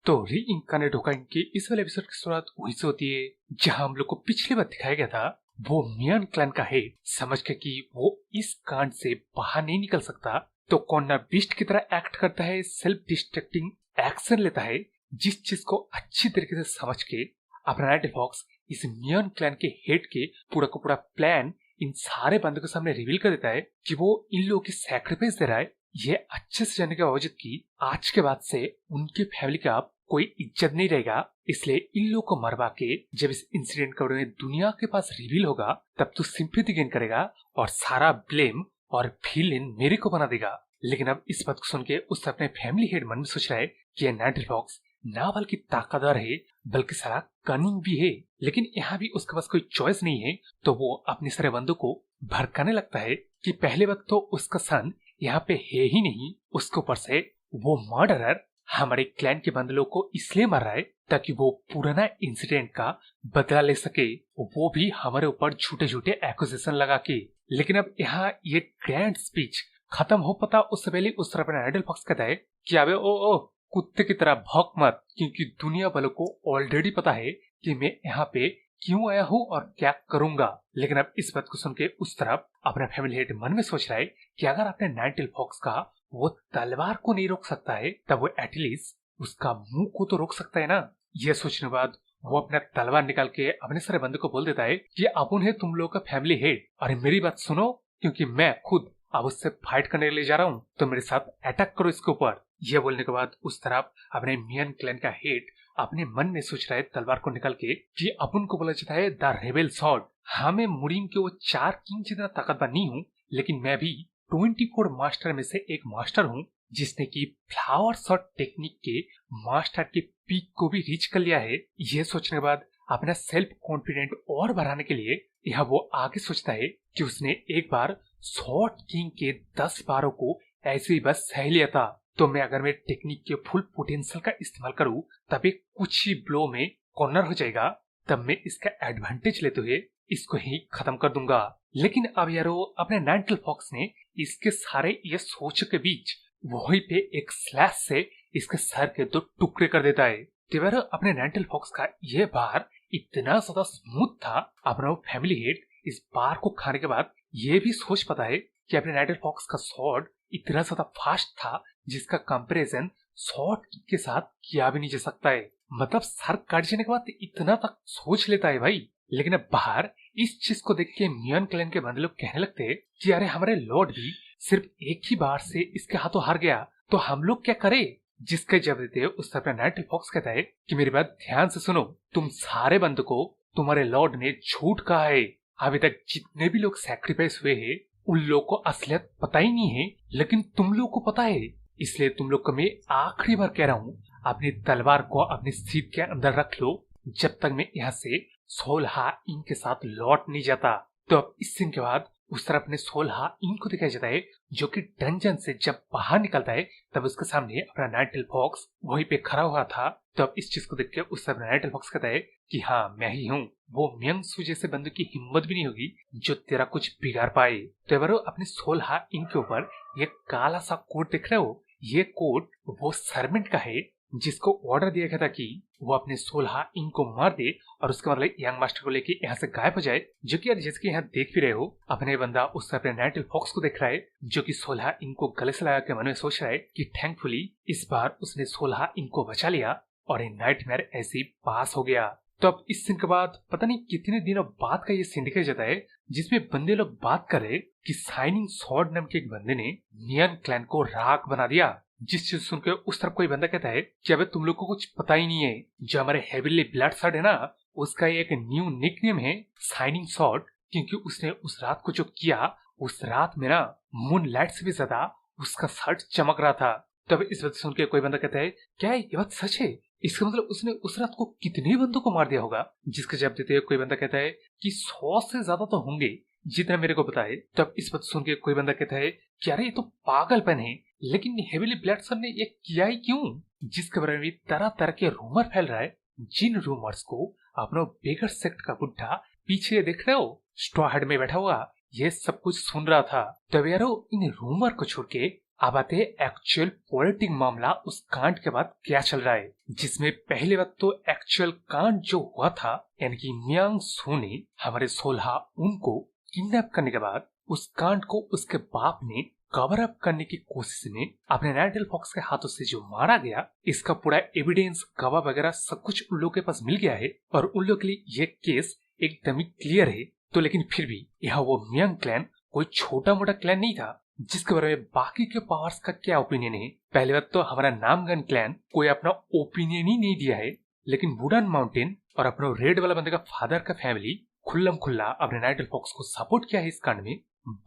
तो री इनकार्नेट होकर इनके इस वाले एपिसोड की शुरुआत वहीं से होती है जहां हम लोग को पिछली बार दिखाया गया था। वो मियन क्लैन का हेड समझ के कि वो इस कांड से बाहर नहीं निकल सकता, तो कॉर्नर बीस्ट की तरह एक्ट करता है, सेल्फ डिस्ट्रक्टिंग एक्शन लेता है। जिस चीज को अच्छी तरीके से समझ के अपना नाइट फॉक्स इस मियन क्लैन के हेड के पूरा का पूरा प्लान इन सारे बंदों के सामने रिवील कर देता है कि वो इन लोगों की सैक्रिफाइस दे रहा है। ये अच्छे से जानने के बावजूद कि आज के बाद से उनकी फैमिली का कोई इज्जत नहीं रहेगा, इसलिए इन लोगों को मरवा के जब इस इंसिडेंट का में दुनिया के पास रिवील होगा तब तो सिंपैथी गेन करेगा और सारा ब्लेम और विलेन मेरे को बना देगा। लेकिन अब इस बात को सुन के उससे अपने फैमिली हेड मन में सोच रहा है कि ये नाइट फॉक्स ना बल्कि ताकतवर है बल्कि सारा कनिंग भी है। लेकिन यहाँ भी उसके पास कोई चॉइस नहीं है, तो वो अपने सारे बंदों को भड़काने लगता है कि पहले वक्त तो उसका सन यहाँ पे है ही नहीं, उसके ऊपर से वो मर्डरर हमारे क्लैन के बंदलों को इसलिए मार रहा है ताकि वो पुराना इंसिडेंट का बदला ले सके, वो भी हमारे ऊपर झूठे झूठे एक्यूजेशन लगा के। लेकिन अब यहाँ ये ग्रैंड स्पीच खत्म हो पता उससे पहले उस तरफ नाइट फॉक्स कहता है कि अबे ओ कुत्ते की तरह भौंक मत, क्योंकि दुनिया वालों को ऑलरेडी पता है कि मैं यहाँ पे क्यों आया हूँ और क्या करूंगा। लेकिन अब इस बात को सुन के उस तरफ अपना फैमिली हेड मन में सोच रहा है कि अगर अपने नाइट फॉक्स का वो तलवार को नहीं रोक सकता है तब वो एटलीस्ट उसका मुंह को तो रोक सकता है ना। यह सोचने के बाद वो अपना तलवार निकाल के अपने सारे बंदों को बोल देता है कि अपुन है तुम लोगों का फैमिली हेड, अरे मेरी बात सुनो, क्योंकि मैं खुद अब उससे फाइट करने के लिए जा रहा हूँ, तो मेरे साथ अटैक करो इसके ऊपर। यह बोलने के बाद उस तरफ अपने मियन क्लैन का हेड अपने मन में सोच रहा है तलवार को निकाल के कि अपन को बोला जाता है द रेबेल स्वॉर्ड। हाँ, मैं मुरीन के वो 4 किंग जितना ताकतवर नहीं हूँ, लेकिन मैं भी 24 मास्टर में से एक मास्टर हूँ जिसने की फ्लावर शॉट टेक्निक के मास्टर के पीक को भी रीच कर लिया है। यह सोचने के बाद अपना सेल्फ कॉन्फिडेंट और बढ़ाने के लिए यह वो आगे सोचता है कि उसने एक बार शॉर्ट किंग के 10 बारों को ऐसे ही बस सह लिया था, तो मैं अगर मैं टेक्निक के फुल पोटेंशियल का इस्तेमाल करूं तब एक कुछ ही ब्लो में कॉर्नर हो जाएगा, तब मैं इसका एडवांटेज लेते हुए इसको ही खत्म कर दूंगा। लेकिन अब यारो अपने नाइट फॉक्स ने इसके सारे ये सोच के बीच वहीं पे एक स्लैश से इसके सर के 2 टुकड़े कर देता है। तो अपने नाइट फॉक्स का यह बार इतना ज्यादा स्मूथ था, अपना फैमिली हेड इस बार को खाने के बाद ये भी सोच पाता है कि अपने नाइट फॉक्स का स्वॉर्ड इतना ज्यादा फास्ट था जिसका कंपैरिजन शॉर्ट किक के साथ किया भी नहीं जा सकता है। मतलब सर काट जाने के बाद इतना तक सोच लेता है भाई। लेकिन अब बाहर इस चीज को देख के मियन क्लैन के बंदे लोग कहने लगते हैं कि अरे हमारे लॉर्ड भी सिर्फ एक ही बार से इसके हाथों हार गया, तो हम लोग क्या करें। जिसका जवाब देते उस तरफ नाइट फॉक्स कहता है कि मेरी बात ध्यान से सुनो, तुम सारे बंदों को तुम्हारे लॉर्ड ने झूठ कहा है। अभी तक जितने भी लोग सैक्रिफाइस हुए हैं उन लोगों को असलियत पता ही नहीं है, लेकिन तुम लोग को पता है, इसलिए तुम लोग को मैं आखिरी बार कह रहा हूँ अपनी तलवार को अपनी सीट के अंदर रख लो जब तक मैं यहाँ से 16 इंक के साथ लौट नहीं जाता। तो अब इस सीन के बाद उस तरफ अपने 16 इंक को दिखाया जाता है जो कि डंजन से जब बाहर निकलता है तब उसके सामने अपना नाइट फॉक्स वहीं पे खड़ा हुआ था। तो अब इस चीज को देख के उस तरफ नाइट फॉक्स कहता है कि हाँ मैं ही हूँ, वो मियंगसू जैसे बंदों की हिम्मत भी नहीं होगी जो तेरा कुछ बिगाड़ पाए। तो अपने 16 इंक के ऊपर ये काला सा कोट देख रहे हो, ये कोट वो सर्वेंट का है जिसको ऑर्डर दिया गया था कि वो अपने 16 इंक को मार दे और उसके मतलब यंग मास्टर को लेके यहाँ से गायब हो जाए। जो कि यार जैसे कि यहाँ देख भी रहे हो, अपने बंदा उससे अपने नाइट फॉक्स को देख रहा है जो कि 16 इंक को गले से लगा के मन में सोच रहा है कि थैंकफुली इस बार उसने 16 इंक को बचा लिया और ये नाइटमेयर ऐसे ही पास हो गया। तो अब इस सीन के बाद पता नहीं कितने दिनों बाद का ये सीन दिखाया जाता है जिसमें बंदे लोग बात कर रहे कि शाइनिंग स्वॉर्ड नाम के एक बंदे ने मियन क्लैन को राख बना दिया। जिस चीज सुनकर उस तरफ कोई बंदा कहता है कि अबे तुम लोग को कुछ पता ही नहीं है, जो हमारे हेविली ब्लड स्वॉर्ड है ना उसका एक न्यू निकनेम है शाइनिंग स्वॉर्ड, क्योंकि उसने उस रात को जो किया उस रात में ना मून लाइट से भी ज्यादा उसका शर्ट चमक रहा था। तब इस बात सुन के कोई बंदा कहता है क्या ये बात सच है, इसका मतलब उसने उस रात को कितने बंदों को मार दिया होगा। जिसका जवाब देते हुए कोई बंदा कहता है कि 100 से ज्यादा तो होंगे जितना मेरे को पता है। तब इस बात सुन के कोई बंदा कहता है कि अरे ये तो पागलपन है, लेकिन हेविली ब्लड सन ने ये किया ही क्यों। जिसके बारे में तरह तरह के रूमर फैल रहा है, जिन रूमर्स को अपना बेगर सेक्ट का बुढ़ा पीछे देख रहे हो स्ट्रॉ हेड में बैठा हुआ ये सब कुछ सुन रहा था। तब यारो इन रूमर को छोड़ के अब आते हैं एक्चुअल पॉलिटिक मामला उस कांड के बाद क्या चल रहा है, जिसमें पहले वक्त तो एक्चुअल कांड जो हुआ था, यानी कि मियांग सू ने हमारे सोल्हा उनको किडनैप करने के बाद उस कांड को उसके बाप ने कवर अप करने की कोशिश में अपने नाइटिल फॉक्स के हाथों से जो मारा गया, इसका पूरा एविडेंस गवाह वगैरह सब कुछ उन लोगों के पास मिल गया है और उन लोगों के लिए ये केस एकदम ही क्लियर है। तो लेकिन फिर भी यहाँ वो मियांग क्लैन कोई छोटा मोटा क्लैन नहीं था जिसके बारे में बाकी के पावर्स का क्या ओपिनियन है। पहले बात तो हमारा नामगन क्लैन कोई अपना ओपिनियन ही नहीं दिया है, लेकिन वुडन माउंटेन और अपना रेड वाला बंदे का फादर का फैमिली खुल्लम खुल्ला अपने नाइटिल फॉक्स को सपोर्ट किया है इस कांड में।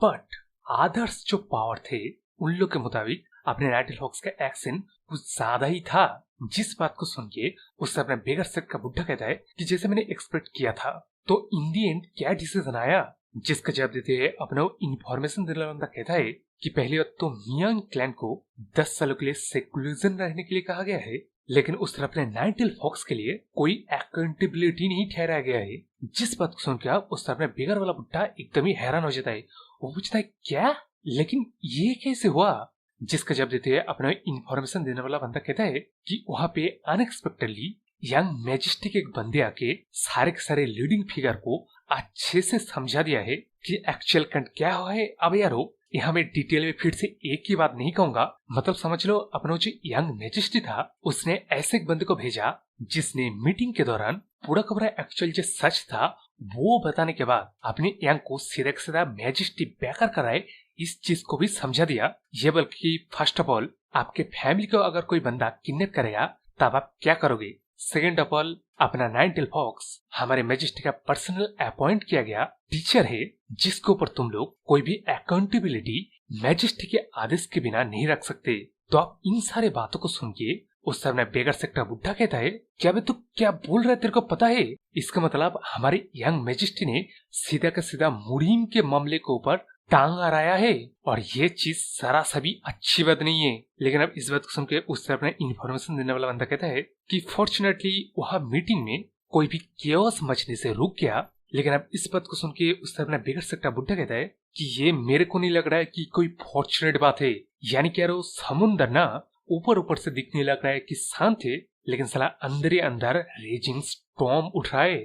बट आदर्श जो पावर थे उन लोग के मुताबिक अपने नाइटिल फॉक्स का एक्शन कुछ ज्यादा ही था, जिस बात को सुन के उससे अपने बेगर सेट का बुढ़ा कहता है कि जैसे मैंने एक्सपेक्ट किया था। तो इन दी एंड क्या डिसीजन आया, जिसका जवाब देते हुए अपना इंफॉर्मेशन देने वाला बंदा कहता है कि पहली बात तो मियांग क्लैन को 10 सालों के लिए सेक्युलरिज्म रहने के लिए कहा गया है, लेकिन उस तरफ अपने नाइटिल फॉक्स के लिए कोई अकाउंटेबिलिटी नहीं ठहराया गया है। जिस बात को सुनकर उस तरफ अपने बेगर वाला बुढ़ा एकदम ही हैरान हो जाता है। वो पूछता है क्या, लेकिन ये कैसे हुआ, जिसका जवाब देते हुए अपना इंफॉर्मेशन देने वाला बंदा कहता है कि वहाँ पे अनएक्सपेक्टेडली यंग मैजेस्टी के एक बंदे आके सारे के सारे लीडिंग फिगर को अच्छे से समझा दिया है कि एक्चुअल कंट क्या हुआ है। अब यारो यहाँ मैं डिटेल में फिर से एक ही बात नहीं कहूंगा, मतलब समझ लो अपना जो यंग मैजेस्टी था उसने ऐसे एक बंदे को भेजा जिसने मीटिंग के दौरान पूरा का पूरा एक्चुअल जो सच था वो बताने के बाद अपने यंग को सीधा सीधा मैजेस्टी बैकर कराए इस चीज को भी समझा दिया। ये बल्कि फर्स्ट ऑफ ऑल आपके फैमिली को अगर कोई बंदा किडनैप करेगा तब आप क्या करोगे। सेकेंड ऑफ ऑल अपना नाइटिल फॉक्स हमारे मैजेस्टी का पर्सनल अपॉइंट किया गया टीचर है जिसके ऊपर तुम लोग कोई भी अकाउंटेबिलिटी मैजेस्टी के आदेश के बिना नहीं रख सकते। तो आप इन सारे बातों को सुन के उस समय बेगर सेक्टर बुढ़ा कहता है क्या बे तू क्या बोल रहा है, तेरे को पता है इसका मतलब हमारे यंग मैजेस्टी ने सीधा का सीधा मुरीम के मामले के ऊपर टांग अड़ाया है और ये चीज सरासर भी अच्छी बात नहीं है। लेकिन अब इस बात को सुन के उससे अपने इन्फॉर्मेशन देने वाला बंदा कहता है कि फॉर्चुनेटली वहाँ मीटिंग में कोई भी केओस मचने से रुक गया। लेकिन अब इस बात को सुन के उससे अपना बेगर सेक्टर बुढ़ा कहता है कि ये मेरे को नहीं लग रहा है कि कोई फॉर्चुनेट बात है, यानी कि यार वो समुंदर ना ऊपर ऊपर से दिखने लग रहा है कि शांत है, लेकिन साला अंदर ही अंदर रेजिंग स्टॉर्म उठ रहा है।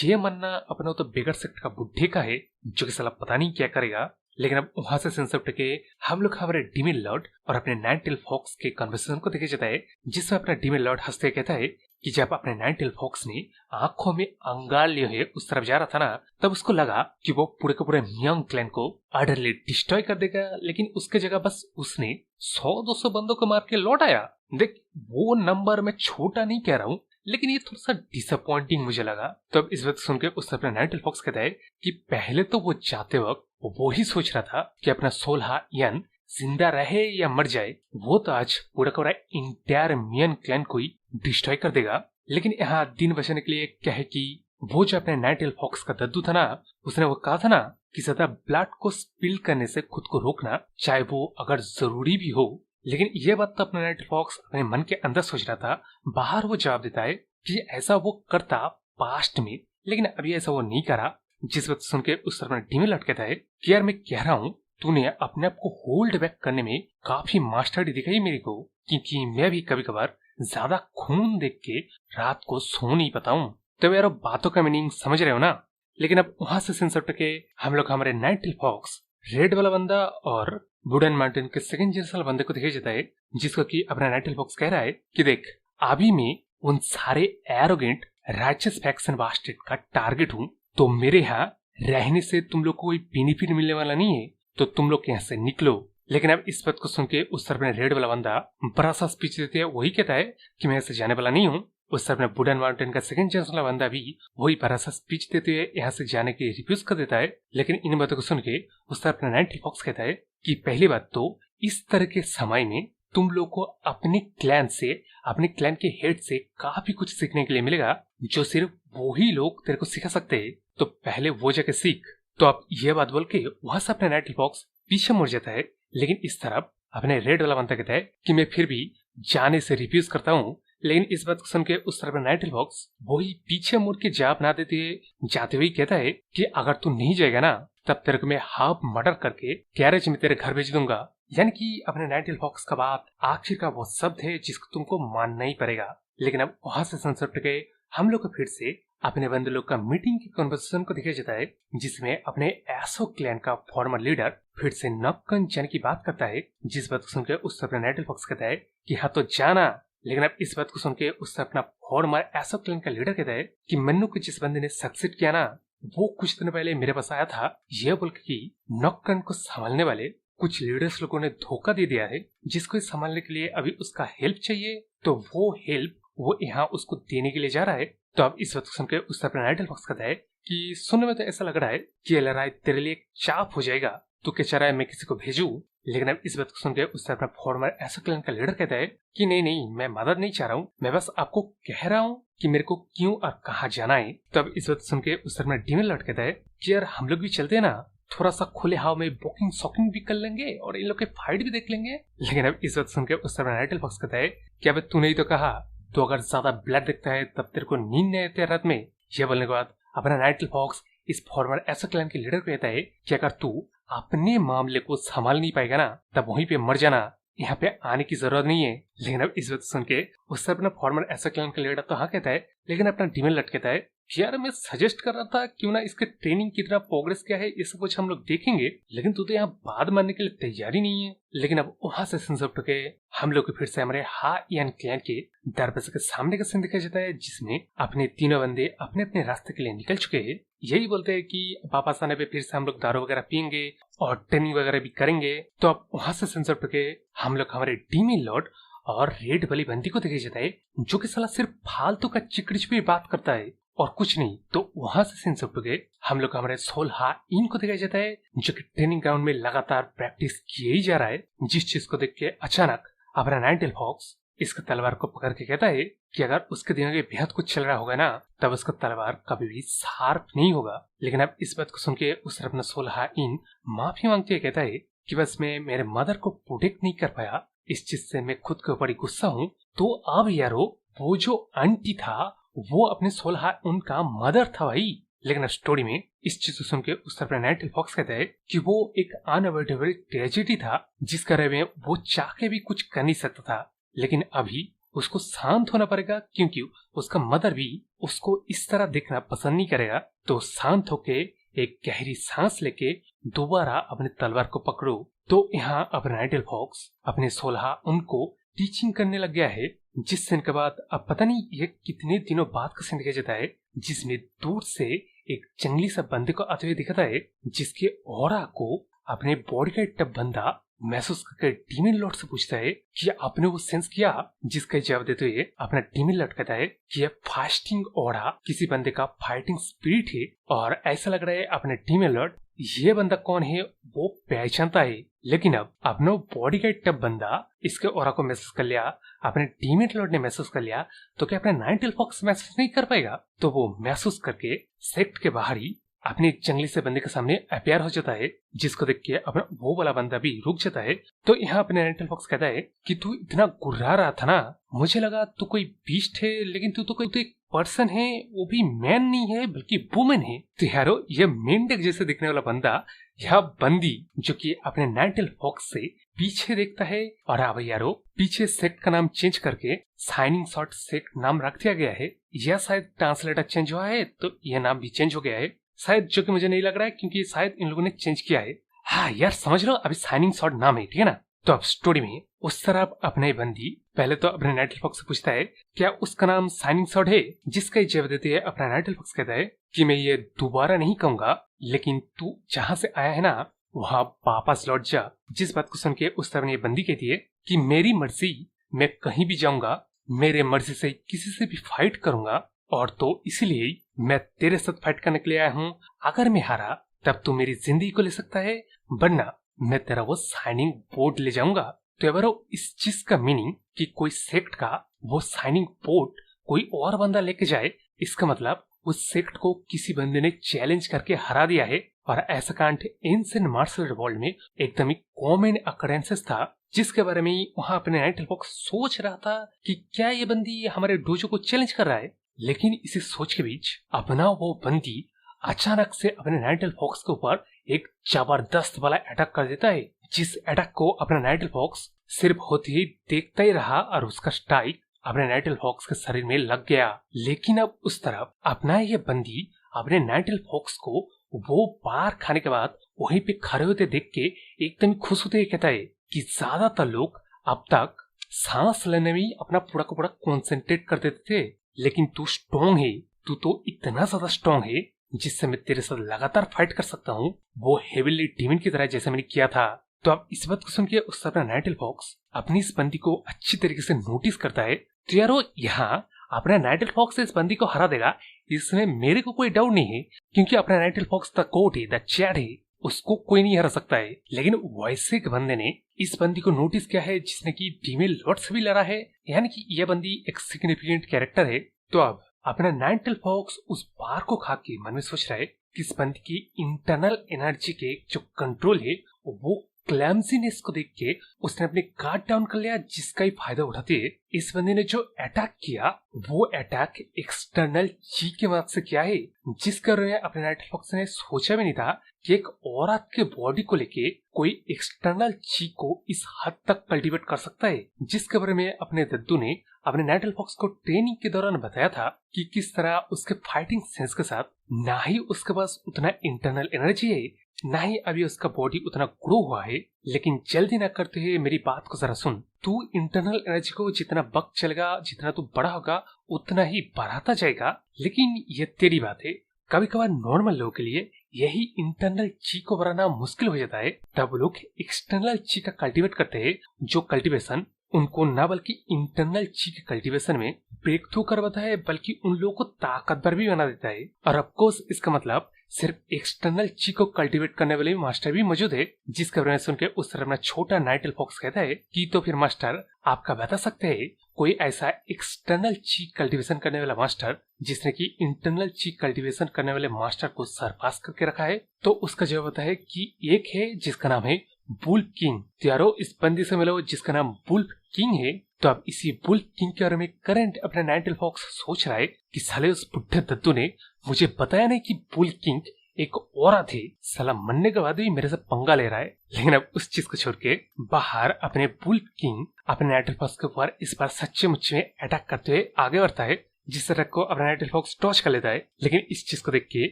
ये मानना अपना तो बेगर सेक्टर का बुढ़े का है जो कि साला पता नहीं क्या करेगा। लेकिन अब वहां से सेंसर के हम लोग हमारे डीमिल लॉर्ड और अपने नाइटिल फॉक्स के कन्वर्सेशन को देखे जाता है, जिसमें अपना डीमिल लॉर्ड हंसते कहता है कि जब अपने नाइटिल फॉक्स ने आंखों में अंगार लिए हुए उस तरफ जा रहा था ना, तब उसको लगा कि वो पूरे के पूरे मियांग क्लैन को अडरली डिस्ट्रॉय कर देगा, लेकिन उसके जगह बस उसने 100-200 बंदों को मार के लौट आया। देख वो नंबर मैं छोटा नहीं कह रहा हूँ, लेकिन ये थोड़ा सा डिसअपॉइंटिंग मुझे लगा। तो अब इस बात सुन के उससे अपना नाइटिल फॉक्स कहता है कि पहले तो वो जाते वक्त वो ही सोच रहा था कि अपना सोल्हा यन जिंदा रहे या मर जाए, वो तो आज पूरा का पूरा इंटायर मियन क्लैन को ही डिस्ट्रॉय कर देगा। लेकिन यहाँ दिन बचाने के लिए क्या है कि वो जो अपने नाइटिल फॉक्स का दद्दू था ना, उसने वो कहा था ना कि ज्यादा ब्लड को स्पिल करने से खुद को रोकना, चाहे वो अगर जरूरी भी हो। लेकिन ये बात तो अपना नाइटिल फॉक्स अपने मन के अंदर सोच रहा था, बाहर वो जवाब देता है कि ऐसा वो करता पास्ट में, लेकिन अभी ऐसा वो नहीं करा। जिस बात सुन के उस तरफ डीमिल कहता है कि यार मैं कह रहा हूँ तूने अपने आप को होल्ड बैक करने में काफी मास्टरी दिखाई मेरे को, क्योंकि मैं भी कभी कभार ज्यादा खून देख के रात को सो नहीं पाता हूँ। तो यार बातों का मीनिंग समझ रहे हो ना। लेकिन अब वहां से सेंसर के हम लोग हमारे नाइटिल फॉक्स रेड वाला बंदा और वुडन माउंटेन के सेकंड जनरल बंदे को दिखाई जाता है, जिसको कि अपना नाइटिल फॉक्स कह रहा है कि देख अभी मैं उन सारे एरोगेंट राइचस फैक्शन बास्टेड का टारगेट हूँ, तो मेरे यहाँ रहने से तुम लोग को कोई बेनिफिट मिलने वाला नहीं है, तो तुम लोग यहाँ से निकलो। लेकिन अब इस बात को सुन के उस तरफ रेड वाला बंदा बड़ा सा स्पीच देते हैं, वही कहता है कि मैं ऐसे जाने वाला नहीं हूँ। उस तरफ वुडन माउंटेन का सेकंड जनरल बंदा भी वही बड़ा सा स्पीच देते हुए यहाँ से जाने के रिफ्यूज कर देता है। लेकिन इन बातों को सुन के उस तरफ नाइटिल फॉक्स कहता है कि पहली बात तो इस तरह के समय में तुम लोग को अपने क्लैन से, अपने क्लैन के हेड से काफी कुछ सीखने के लिए मिलेगा, जो सिर्फ वही लोग तेरे को सिखा सकते हैं, तो पहले वो जगह सीख। तो अब ये बात बोल के वहां से अपने नाइटिल फॉक्स पीछे मुड़ जाता है। लेकिन इस तरफ अपने रेड वाला बंदा कहता है कि मैं फिर भी जाने से रिफ्यूज करता हूँ। लेकिन इस बात को सुन के उस तरफ नाइटिल फॉक्स वही पीछे मुड़ के जवाब ना देते जाते हुए कहता है कि अगर तू नहीं जाएगा ना, तब तेरे को मैं हाफ मर्डर करके गैरेज में तेरे घर भेज दूंगा। यानी कि अपने नाइटिल फॉक्स का बात आखिर का वो शब्द है जिसको तुमको मानना ही पड़ेगा। लेकिन अब वहां से संसद गए हम लोग को फिर से अपने बंदे लोग का मीटिंग की कन्वर्सेशन को दिखाया जाता है, जिसमें अपने एसो क्लैन का फॉर्मर लीडर फिर से नक्कन जाने की बात करता है। जिस बात को सुनकर उससे अपना नाइटिल फॉक्स कहता है कि हाँ तो जाना। लेकिन अब इस बात को सुन के उससे अपना फॉर्मर एसो क्लैन का लीडर कहता है कि मन्नू को जिस बंदे ने सक्सेड किया ना, वो कुछ दिन पहले मेरे पास आया था, यह बोल के कि नक्कन को संभालने वाले कुछ लीडर्स लोगों ने धोखा दे दिया है, जिसको संभालने के लिए अभी उसका हेल्प चाहिए, तो वो हेल्प वो यहाँ उसको देने के लिए जा रहा है। तो अब इस वक्त सुनकर उससे अपना नाइटिल फॉक्स कहता है कि सुनने में तो ऐसा लग रहा है कि ये लड़ाई तेरे लिए एक चाप हो जाएगा, तो क्या चाह रहा है मैं किसी को भेजूं? लेकिन अब इस बात को सुनकर उससे अपना फॉर्मर एसो क्लैन का लीडर कहता है कि नहीं नहीं, मैं मदद नहीं चाह रहा हूँ, मैं बस आपको कह रहा हूँ कि मेरे को क्यों और कहाँ जाना है। तो अब इस बात सुन के उससे अपना डीमन लॉर्ड कहता है कि यार हम लोग भी चलते हैं ना, थोड़ा सा खुले हवा में वॉकिंग शॉकिंग भी कर लेंगे और इन लोग के फाइट भी देख लेंगे। लेकिन अब इस बात सुनकर उससे अपना नाइटिल फॉक्स कहता है कि अब तूने ही तो कहा, तो अगर ज्यादा ब्लड दिखता है तब तेरे को नींद नहीं आती रात में। यह बोलने के बाद अपना नाइटिल फॉक्स इस फॉर्मर एसो क्लैन के लीडर को कहता है कि अगर तू अपने मामले को संभाल नहीं पाएगा ना, तब वहीं पे मर जाना, यहाँ पे आने की जरूरत नहीं है। लेकिन अब इस बात सुन के उससे अपना फॉर्मर एसो क्लैन का लीडर तो हाँ कहता है, लेकिन अपना डीमन लॉर्ड कहता है यार मैं सजेस्ट कर रहा था क्यों ना इसके ट्रेनिंग की तरह प्रोग्रेस क्या है ये सब कुछ हम लोग देखेंगे, लेकिन तू तो यहाँ बात मानने के लिए तैयारी नहीं है। लेकिन अब वहां से संसप्ट के हम लोग फिर से हमारे हाईएन क्लैन के दरवाजे के सामने का सीन दिखाया जाता है, जिसमें अपने तीनों बंदे अपने अपने रास्ते के लिए निकल चुके हैं। यही बोलते हैं कि वापस आने पे फिर से हम लोग दारू वगैरह पियेंगे और ट्रेनिंग वगैरह भी करेंगे। तो अब वहां से संसप्ट के हम लोग हमारे डीमन लॉर्ड और रेड वाली बंदी को दिखाया जाता है, जो कि साला सिर्फ फालतू का चिकड़िच पे बात करता है और कुछ नहीं। तो वहां से सीन सब गए हम लोग हमारे सोल्हा इन को दिखाया जाता है, जो कि ट्रेनिंग ग्राउंड में लगातार प्रैक्टिस किए ही जा रहा है। जिस चीज को देख के अचानक अपना नाइटिल फॉक्स इसका तलवार को पकड़ के कहता है कि अगर उसके दिमाग में बेहद कुछ चल रहा होगा ना, तब उसका तलवार कभी भी शार्प नहीं होगा। लेकिन अब इस बात को सुन के उसने अपना सोल्हा इन माफी मांगते हुए कहता है कि बस मैं मेरे मदर को प्रोटेक्ट नहीं कर पाया, इस चीज से मैं खुद के ऊपर गुस्सा हूँ। तो अब यारो वो जो आंटी था वो अपने सोल्हा उनका मदर था भाई। लेकिन स्टोरी में इस चीज को सुन के उस तरफ नाइटिल फॉक्स कहता है कि वो एक अनअवॉइडेबल ट्रेजेडी था, जिस करे में वो चाह के भी कुछ कर नहीं सकता था। लेकिन अभी उसको शांत होना पड़ेगा, क्योंकि उसका मदर भी उसको इस तरह देखना पसंद नहीं करेगा। तो शांत होके एक गहरी सांस लेके दोबारा अपने तलवार को पकड़ो। तो यहाँ अपना नाइटिल फॉक्स अपने सोल्हा उनको टीचिंग करने लग गया है। जिस सीन के बाद अब पता नहीं ये कितने दिनों बाद का सीन दिखाया जाता है, जिसमें दूर से एक जंगली सा बंदे को आते हुए दिखाता है, जिसके ऑरा को अपने बॉडी का एक बंदा महसूस करके डीमन लॉर्ड से पूछता है कि आपने वो सेंस किया, जिसका जवाब देते हुए अपना डीमन लॉर्ड कहता है कि यह फास्टिंग ऑरा किसी बंदे का फाइटिंग स्पिरिट है। और ऐसा लग रहा है अपने डीमन लॉर्ड ये बंदा कौन है वो पहचानता है। लेकिन अब अपना बॉडी का एक बंदा इसके ऑरा को महसूस कर लिया, अपने डीमन लॉर्ड ने महसूस कर लिया, तो क्या अपना नाइटिल फॉक्स महसूस नहीं कर पाएगा? तो वो महसूस करके सेक्ट के बाहर ही अपने एक जंगली से बंदे के सामने अपियर हो जाता है, जिसको देख के अपना वो वाला बंदा भी रुक जाता है। तो यहाँ अपने नाइटिल फॉक्स कहता है कि तू इतना गुर्रा रहा था ना, मुझे लगा तू कोई बीस्ट है, लेकिन तू तो एक पर्सन है, वो भी मैन नहीं है बल्कि वुमेन है। तो यारो ये मेंढक जैसे दिखने वाला बंदा यह बंदी जो कि अपने नाइटिल फॉक्स से पीछे देखता है। और अब यारो पीछे सेक्ट का नाम चेंज करके शाइनिंग शॉट सेक्ट नाम रख दिया गया है। यह शायद ट्रांसलेटर चेंज हुआ है तो यह नाम भी चेंज हो गया है शायद, जो कि मुझे नहीं लग रहा है क्योंकि शायद इन लोगों ने चेंज किया है। हाँ यार समझ लो, अभी शाइनिंग शॉट नाम है, ठीक है ना। तो अब स्टोरी में उस तरह अपने बंदी पहले तो अपने नाइटिल फॉक्स से पूछता है क्या उसका नाम शाइनिंग शॉट है, जिसका जवाब देते हैं अपना नाइटिल फॉक्स कहता है कि मैं ये दोबारा नहीं कहूंगा, लेकिन तू जहाँ से आया है ना वहाँ वापस लौट जा। जिस बात को सुन के उस तरह ये बंदी कहती है कि मेरी मर्जी, मैं कहीं भी जाऊंगा, मेरे मर्जी से किसी से भी फाइट करूंगा, और तो इसलिए मैं तेरे साथ फाइट करने के लिए आया हूँ। अगर मैं हारा तब तू मेरी जिंदगी को ले सकता है, वरना मैं तेरा वो साइनिंग बोर्ड ले जाऊंगा। तो यारो इस चीज का मीनिंग कि कोई सेक्ट का वो साइनिंग बोर्ड कोई और बंदा लेके जाए, इसका मतलब उस सेक्ट को किसी बंदे ने चैलेंज करके हरा दिया है। और ऐसा कांड एंशिएंट मार्शल वर्ल्ड में एकदम ही कॉमन अकरेंसेस था, जिसके बारे में वहां अपने नाइटिल फॉक्स सोच रहा था कि क्या ये बंदी हमारे डोजो को चैलेंज कर रहा है। लेकिन इसी सोच के बीच अपना वो बंदी अचानक से अपने नाइटिल फॉक्स के ऊपर एक जबरदस्त वाला अटैक कर देता है, जिस एटैक को अपना नाइट फॉक्स सिर्फ होते ही देखता ही रहा और उसका स्ट्राइक अपने नाइट फॉक्स के शरीर में लग गया। लेकिन अब उस तरफ अपना ये बंदी अपने नाइट फॉक्स को वो बार खाने के बाद वहीं पे खड़े होते देख के एकदम खुश होते कहता है कि ज्यादातर लोग अब तक सांस लेने में अपना पूरा का पूरा कॉन्सेंट्रेट कर देते थे, लेकिन तू स्ट्रॉन्ग है, तू तो इतना ज्यादा स्ट्रॉन्ग है जिससे मैं तेरे साथ लगातार फाइट कर सकता हूँ, वो हेविली डीमन की तरह जैसे मैंने किया था। तो अब इस बात को सुन के उस अपना नाइट फॉक्स अपनी इस बंदी को अच्छी तरीके से नोटिस करता है। तो यारो यहाँ अपना नाइट फॉक्स इस बंदी को हरा देगा इसमें मेरे को कोई डाउट नहीं है, क्योंकि अपना नाइट फॉक्स द कोट है, द चैट है, उसको कोई नहीं हरा सकता है। लेकिन वैसे एक बंदे ने इस बंदी को नोटिस किया है जिसने की फीमेल लॉर्ड से भी लड़ा है, यानी कि यह बंदी एक सिग्निफिकेंट कैरेक्टर है। तो अब अपना नाइट फॉक्स उस बार को खा के मन में सोच रहा है कि इस बंदी की इंटरनल एनर्जी के जो कंट्रोल है वो क्लैम्सीनेस को देख के उसने अपने गार्ड डाउन कर लिया, जिसका ही फायदा उठाते इस बंदे ने जो अटैक किया वो अटैक एक्सटर्नल ची के मदद से किया है, जिसका अपने नाइट फॉक्स ने सोचा भी नहीं था कि एक औरत के बॉडी को लेके कोई एक्सटर्नल ची को इस हद तक कल्टीवेट कर सकता है। जिसके बारे में अपने दद्दू ने अपने नाइट फॉक्स को ट्रेनिंग के दौरान बताया था कि किस तरह उसके फाइटिंग सेंस के साथ ना ही उसके पास उतना इंटरनल एनर्जी है, ना ही अभी उसका बॉडी उतना ग्रो हुआ है। लेकिन जल्दी न करते हुए मेरी बात को जरा सुन, तू इंटरनल एनर्जी को जितना वक्त चलेगा, जितना तू बड़ा होगा उतना ही बढ़ाता जाएगा। लेकिन ये तेरी बात है, कभी कभार नॉर्मल लोगों के लिए यही इंटरनल ची को बढ़ाना मुश्किल हो जाता है, तब लोग एक्सटर्नल ची का कल्टीवेट करते हैं, जो कल्टीवेशन उनको न बल्कि इंटरनल ची के कल्टीवेशन में ब्रेक थ्रू करवाता है, बल्कि उन लोगों को ताकतवर भी बना देता है। और ऑफकोर्स इसका मतलब सिर्फ एक्सटर्नल ची को कल्टीवेट करने वाले मास्टर भी मौजूद है, जिसके बारे में सुन के उस तरह अपना छोटा नाइट फॉक्स कहता है कि तो फिर मास्टर आपका बता सकते हैं कोई ऐसा एक्सटर्नल ची कल्टीवेशन करने वाला मास्टर जिसने की इंटरनल ची कल्टीवेशन करने वाले मास्टर को सरपास करके रखा है। तो उसका जवाब होता है कि एक है जिसका नाम है बुल्फ किंग। यारो इस बंदी से मिलो जिसका नाम बुल्फ किंग है। तो अब इसी बुल्फ किंग के बारे में करंट अपना नाइट फॉक्स सोच रहा है कि साले उस बुढ़े दद्दू ने मुझे बताया नहीं कि बुल्फ किंग एक औरत है, साला मरने के बाद भी मेरे से पंगा ले रहा है। लेकिन अब उस चीज को छोड़ के बाहर अपने बुल्फ किंग अपने नाइट फॉक्स के ऊपर इस बार सच्चे मुच्चे में अटैक करते हुए आगे बढ़ता है, जिस तरह को अपना नाइट फॉक्स टॉर्च कर लेता है। लेकिन इस चीज को देख के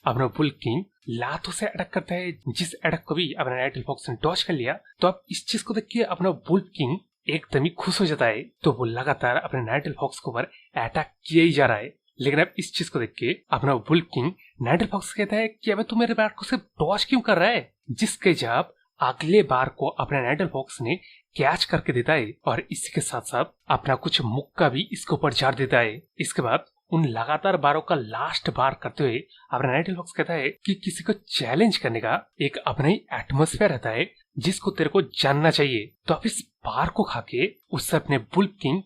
अपना बुल्फ किंग लातों से अटैक करता है, जिस अटैक को भी अपना नाइट फॉक्स ने टॉर्च कर लिया। तो अब इस चीज को देख के अपना बुल्फ किंग एकदम ही खुश हो जाता है, तो वो लगातार अपने नाइट फॉक्स के ऊपर अटैक किया ही जा रहा है। लेकिन अब इस चीज को देख के अपना बुल्फ किंग नाइट फॉक्स कहता है कि अबे तू मेरे बार को सिर्फ टॉर्च क्यों कर रहा है, जिसके जवाब अगले बार को अपने नाइट फॉक्स ने कैच करके देता है और इसी के साथ साथ अपना कुछ मुक्का भी इसके ऊपर झाड़ देता है। इसके बाद उन लगातार बारों का लास्ट बार करते हुए अपना नाइट फॉक्स कहता है कि किसी को चैलेंज करने का एक अपना ही एटमोस्फेयर रहता है जिसको तेरे को जानना चाहिए। तो अब इस बार को खा के उससे अपने बुल्फ किंग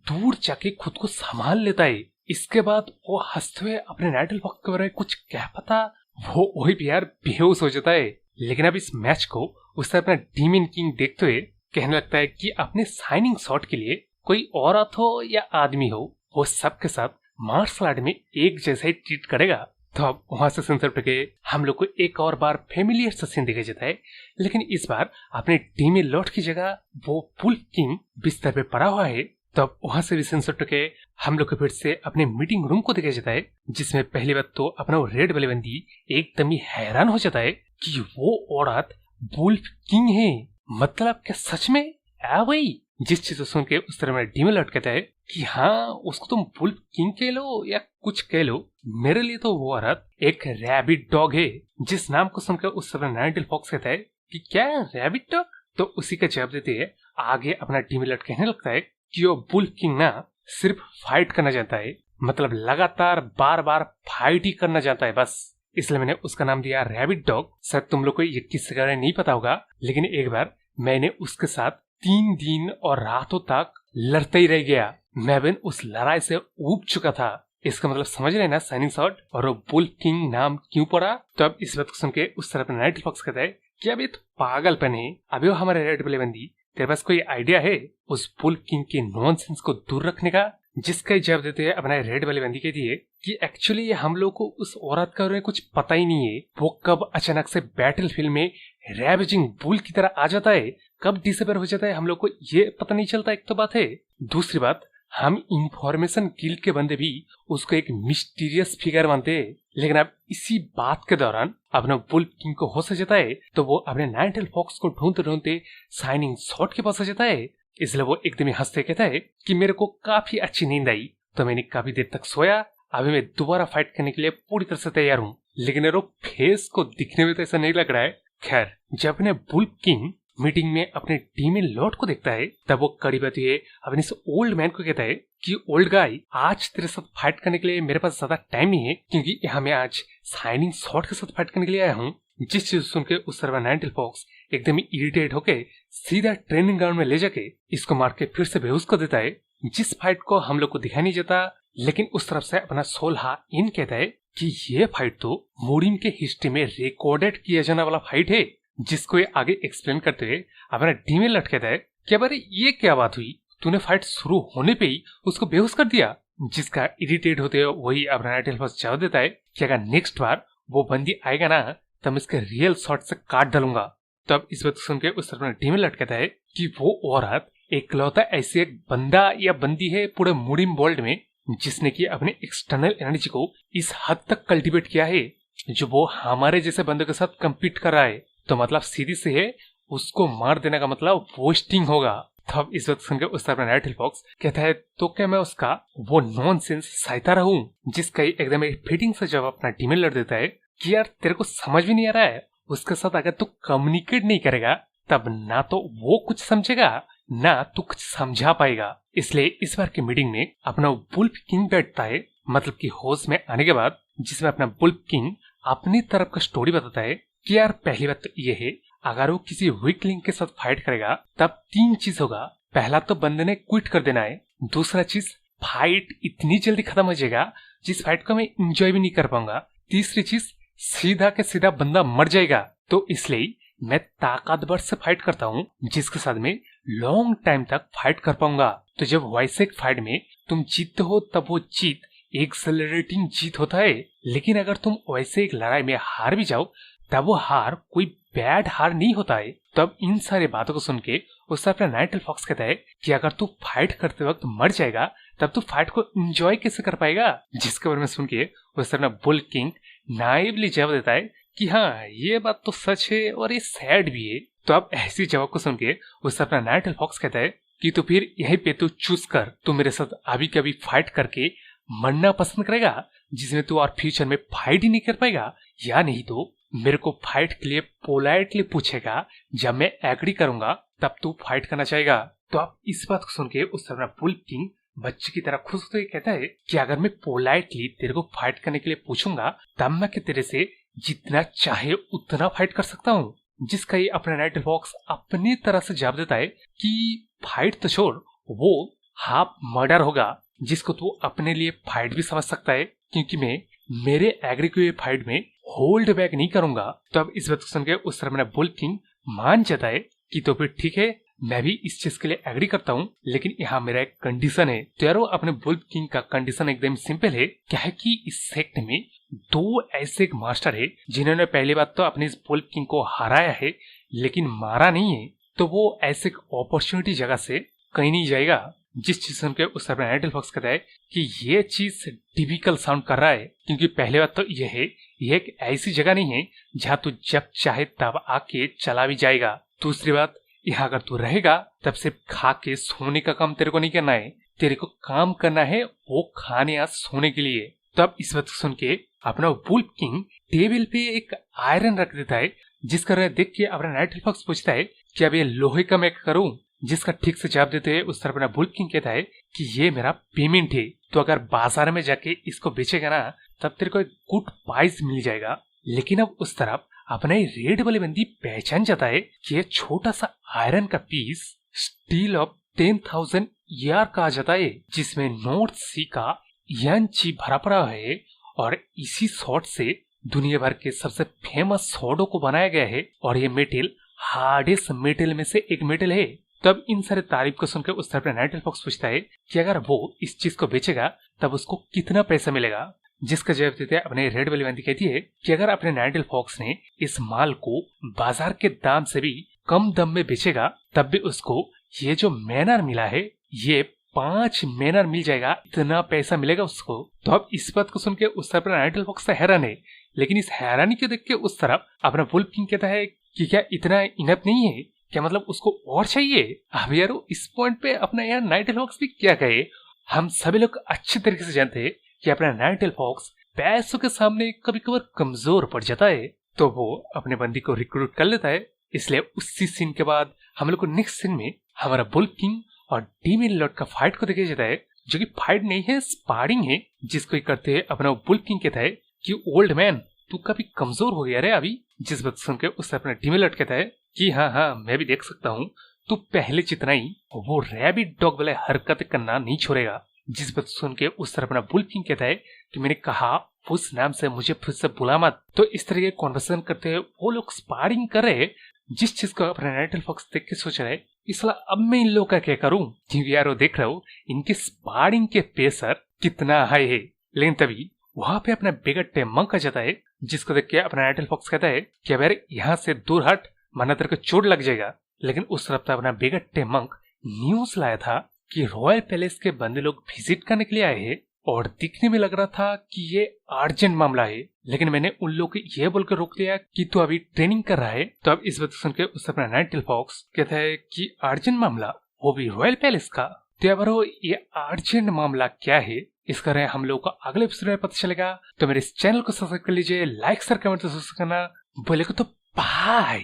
दूर जाके खुद को संभाल लेता है। इसके बाद वो हंसते हुए अपने नाइट फॉक्स के बारे में कुछ कह पाता, वो वही भी यार बेहोश हो जाता है। लेकिन अब इस मैच को उससे अपना डीमन किंग देखते हुए कहने लगता है कि अपने साइनिंग शॉट के लिए कोई औरत हो या आदमी हो, वो सबके साथ मार्शल आर्ट में एक जैसा ही ट्रीट करेगा। तो अब वहां से सेंसर पे गए हम लोग को एक और बार फेमिलियर सा सीन दिखाई जाता है, लेकिन इस बार अपने डीमन लॉर्ड की जगह वो बुल्फ किंग बिस्तर पे पड़ा हुआ है। तब वहां से भी सेंसर टके हम लोग के फिर से अपने मीटिंग रूम को दिखाया जाता है, जिसमें पहली बात तो अपना वो रेड वाली बंदी एकदम ही हैरान हो जाता है कि वो औरत बुल्फ किंग है। मतलब क्या सच में आ वही? जिस चीज को सुन के उस तरह मेरा डीमन लॉर्ड कहता है कि हाँ उसको तुम बुल्फ किंग कह लो या कुछ कह लो, मेरे लिए तो वो औरत एक रैबिट डॉग है। जिस नाम को सुनकर उस समय नाइट फॉक्स कहता है कि क्या रैबिट डॉग? तो उसी का जवाब देते है आगे अपना डीमन लॉर्ड कहने लगता है कि वो बुल्फ किंग ना सिर्फ फाइट करना चाहता है, मतलब लगातार बार बार फाइट ही करना चाहता है बस, इसलिए मैंने उसका नाम दिया रैबिट डॉग। सर तुम लोग को ये किससे बारे नहीं पता होगा, लेकिन एक बार मैंने उसके साथ 3 दिन और रातों तक लड़ते ही रह गया। मैं भी उस लड़ाई से ऊब चुका था। इसका मतलब समझ रहे ना साइनिंग शॉट, और वो बुल्फ किंग नाम क्यों पड़ा? तो अब इस बात को सुन के उस तरह नाइट फॉक्स कहता है कि अब ये तो पागलपन है, अभी वो हमारे रेड वाले बंदी तेरे पास कोई आइडिया है उस बुल्फ किंग के नॉनसेंस को दूर रखने का? जिसका जवाब देते हैं अपना रेड वाली बंदी कहती है कि एक्चुअली हम लोग को उस औरत का कुछ पता ही नहीं है, वो कब अचानक से बैटल फील्ड में रैवेजिंग बुल की तरह आ जाता है, कब डिसअपियर हो जाता है हम लोग को ये पता नहीं चलता। एक तो बात है, दूसरी बात हम इंफॉर्मेशन गिल्ड के बंदे भी उसको एक मिस्टीरियस फिगर मानते हैं। लेकिन अब इसी बात के दौरान अपना वुल्फ किंग को होश आ जाता है, तो वो अपने नाइटटेल फॉक्स को ढूंढते ढूंढते शाइनिंग स्वॉर्ड के पास आ जाता है। इसलिए वो एकदम ही हंसते कहता है कि मेरे को काफी अच्छी नींद आई, तो मैंने काफी देर तक सोया, अभी मैं दोबारा फाइट करने के लिए पूरी तरह से तैयार हूँ। लेकिन यार फेस को दिखने में तो ऐसा नहीं लग रहा है। खैर, जब अपने वुल्फ किंग मीटिंग में अपने टीमी लॉर्ड को देखता है, तब वो कड़ी बात ये अपने इस ओल्ड मैन को कहता है कि ओल्ड गाय, आज तेरे साथ फाइट करने के लिए मेरे पास ज्यादा टाइम नहीं है, क्योंकि यहाँ मैं आज शाइनिंग स्वॉर्ड के साथ फाइट करने के लिए आया हूँ। जिस चीज सुन के उस सर्वर नाइटटेल फॉक्स एकदम ही इरिटेट होके सीधा ट्रेनिंग ग्राउंड में ले जाके इसको मार के फिर से बेहोश कर देता है। जिस फाइट को हम लोग को दिखाई नहीं जाता, लेकिन उस तरफ से अपना सोल्हा इन कहता है कि ये फाइट तो मोरिन के हिस्ट्री में रिकॉर्डेड किया जाने वाला फाइट है। जिसको ये आगे एक्सप्लेन करते हुए अपना डीमे लटकाता है कि अरे ये क्या बात हुई, तूने फाइट शुरू होने पे ही उसको बेहोश कर दिया। जिसका इरिटेट होते हुए वही अपना नाइटटेल फॉक्स जवाब देता है कि अगर नेक्स्ट बार वो बंदी आएगा ना, तब इसके रियल शॉट से काट डालूंगा। तब इस बात सुन के उस तरफ डीमे लटकाता है कि वो औरत एकलौता ऐसे एक बंदा या बंदी है पूरे मुड़िम वर्ल्ड में जिसने की अपने एक्सटर्नल एनर्जी को इस हद तक कल्टीवेट किया है, जो वो हमारे जैसे बंदों के साथ कम्पीट कर रहा है। तो मतलब सीधी से है, उसको मार देने का मतलब वोस्टिंग होगा। तब इस वक्त सुनकर उस तरफ नाइटटेल फॉक्स कहता है तो क्या मैं उसका वो नॉनसेंस सहायता रहूं। जिसका एकदम फिटिंग से जवाब अपना टीम लड़ देता है कि यार तेरे को समझ भी नहीं आ रहा है, उसके साथ अगर तू कम्युनिकेट नहीं करेगा तब ना तो वो कुछ समझेगा ना तू कुछ समझा पाएगा। इसलिए इस बार की मीटिंग में अपना वुल्फ किंग बैठता है, मतलब कि होश में आने के बाद, जिसमें अपना वुल्फ किंग अपनी तरफ का स्टोरी बताता है कि यार पहली बात तो ये है, अगर वो किसी वीकलिंग के साथ फाइट करेगा तब 3 चीज होगा। पहला तो बंदे ने क्विट कर देना है, दूसरा चीज फाइट इतनी जल्दी खत्म हो जाएगा जिस फाइट को मैं एंजॉय भी नहीं कर पाऊंगा, तीसरी चीज सीधा के सीधा बंदा मर जाएगा। तो इसलिए मैं ताकतवर से फाइट करता हूँ जिसके साथ में लॉन्ग टाइम तक फाइट कर पाऊंगा। तो जब वैसे एक फाइट में तुम जीतते हो तब वो जीत एक्सेलरेटिंग जीत होता है, लेकिन अगर तुम वैसे एक लड़ाई में हार भी जाओ तब वो हार कोई बैड हार नहीं होता है। तब इन सारी बातों को सुन के उससे अपना नाइटटेल फॉक्स कहता है कि अगर तू फाइट करते वक्त मर जाएगा तब तू फाइट को एंजॉय कैसे कर पाएगा। जिसके बारे में सुन के उससे अपना वुल्फ किंग नाइवली जवाब देता है कि हाँ ये बात तो सच है और ये सैड भी है। तो अब ऐसी जवाब को सुन के उससे अपना नाइटटेल फॉक्स कहता है कि तो फिर यहीं पे तू चूज कर, तू मेरे साथ अभी कभी फाइट करके मरना पसंद करेगा जिसमें तू और फ्यूचर में फाइट ही नहीं कर पाएगा, या नहीं तो मेरे को फाइट के लिए पोलाइटली पूछेगा, जब मैं एग्री करूंगा तब तू फाइट करना चाहेगा। तो अब इस बात को सुन के उस तरह वुल्फ किंग बच्चे की तरह खुश होते कहता है कि अगर मैं पोलाइटली तेरे को फाइट करने के लिए पूछूंगा तब मैं तेरे से जितना चाहे उतना फाइट कर सकता हूँ। जिसका ये अपना नाइटटेल फॉक्स अपनी तरह से जवाब देता है कि फाइट तो छोड़, वो हाफ मर्डर होगा जिसको तू अपने लिए फाइट भी समझ सकता है, क्योंकि मैं मेरे एग्री हुए फाइट में होल्ड बैक नहीं करूंगा। तो अब इस बात को सुन के उस तरह मेरा वुल्फ किंग मान जाता है कि तो फिर ठीक है, मैं भी इस चीज के लिए एग्री करता हूँ, लेकिन यहाँ मेरा एक कंडीशन है। तो यारो अपने वुल्फ किंग का कंडीशन एकदम सिंपल है, क्या है कि इस सेक्ट में 2 ऐसे एक मास्टर है जिन्होंने पहली बात तो अपने इस वुल्फ किंग को हराया है लेकिन मारा नहीं है। तो वो ऐसे अपॉर्चुनिटी जगह से कहीं नहीं जाएगा। जिस चीज सुन के उस तरह नाइटटेल फॉक्स कहता है कि ये चीज डिफिकल्ट साउंड कर रहा है, क्योंकि पहले बात तो ये है, ये एक ऐसी जगह नहीं है जहाँ तू जब चाहे तब आके चला भी जाएगा। दूसरी बात, यहाँ अगर तू रहेगा तब सिर्फ खा के सोने का काम तेरे को नहीं करना है, तेरे को काम करना है वो खाने या सोने के लिए। तब इस बात सुन के अपना वुल्फ किंग टेबल पे एक आयरन रख देता है, जिसका देख के अपना नाइटटेल फॉक्स पूछता है कि अब ये लोहे का मैं करूं। जिसका ठीक से जवाब देते हुए उस तरफ अपना वुल्फ किंग कहता है कि ये मेरा पेमेंट है, तो अगर बाजार में जाके इसको बेचेगा ना तब तेरे को एक गुड प्राइस मिल जाएगा। लेकिन अब उस तरफ अपना ही रेड वाली बंदी पहचान जाता है कि ये छोटा सा आयरन का पीस स्टील ऑफ 10,000 ईयर का आ जाता है, जिसमें नॉर्थ सी का यांची भरा पड़ा है, और इसी सॉर्ड से दुनिया भर के सबसे फेमस सॉर्डों को बनाया गया है, और ये मेटल हार्डेस्ट मेटल में से एक मेटल है। तब इन सारे तारीफ को सुनकर उस तरफ नाइटटेल फॉक्स पूछता है कि अगर वो इस चीज को बेचेगा तब उसको कितना पैसा मिलेगा। जिसका जवाब देते हैं अपने रेड वाली बंदी कहती है कि अगर अपने नाइटिल फॉक्स ने इस माल को बाजार के दाम से भी कम दाम में बेचेगा तब भी उसको ये जो मैनर मिला है ये 5 मैनर मिल जाएगा, इतना पैसा मिलेगा उसको। तो अब इस बात को सुन के उस तरफ नाइटिल फॉक्स हैरान है, लेकिन इस हैरानी को देख के उस तरफ अपना वुल्फ किंग कहता है कि क्या इतना इनफ नहीं है, क्या मतलब उसको और चाहिए। अब यार इस पॉइंट पे अपना यार नाइटिल फॉक्स भी क्या कहे। हम सभी लोग अच्छी तरीके से जानते हैं कि अपना नाइटिल फॉक्स पैसों के सामने कभी कभार कमजोर पड़ जाता है, तो वो अपने बंदी को रिक्रूट कर लेता है। इसलिए उसी सीन के बाद हम लोग को नेक्स्ट सीन में हमारा वुल्फ किंग और डीमन लॉर्ड का फाइट को दिखाया जाता है, जो कि फाइट नहीं है स्पारिंग है, जिसको करते हैं अपना वुल्फ किंग कहता है कि ओल्ड मैन तू काफी कमजोर हो गया रे अभी। जिस बात सुन के उससे अपना डीमन लॉर्ड कहता है कि हाँ हाँ मैं भी देख सकता हूँ, तू पहले जितना ही वो रैबिट डॉग वाले हरकत करना नहीं छोड़ेगा। जिस बात सुन के उस तरह अपना वुल्फ किंग कहता है कि मैंने कहा उस नाम से मुझे फिर से बुला मत। तो इस तरह के कॉन्वर्सेशन करते हुए वो लोग स्पारिंग कर रहे, जिस चीज को अपना नाइटिल फॉक्स देख के सोच रहे इसला अब मैं इन लोगों का क्या करूं, क्योंकि यार वो देख रहा हूँ इनके स्पारिंग के प्रेशर कितना हाई है। लेकिन तभी वहां पे अपना बिगड़ते मंक आ जाता है, जिसको देख के अपना नाइटिल फॉक्स कहता है कि अब यार यहाँ से दूर हट वरना तेरे को चोट लग जाएगा। लेकिन उस तरफ अपना बिगड़ते मंक न्यूज लाया था कि रॉयल पैलेस के बंदे लोग विजिट करने के लिए आए हैं और दिखने में लग रहा था कि ये अर्जेंट मामला है। लेकिन मैंने उन लोग को ये बोलकर रोक दिया कि तू अभी ट्रेनिंग कर रहा है। तो अब इस बात सुन के उससे अपना नाइटिल फॉक्स कहता है कि अर्जेंट मामला, वो भी रॉयल पैलेस का। तो अब ये अर्जेंट मामला क्या है इसका रहे हम लोग को अगले एपिसोड में पता चलेगा। तो मेरे इस चैनल को सब्सक्राइब कर लीजिए, लाइक शेयर कमेंट तो करना बोले को तो बाय।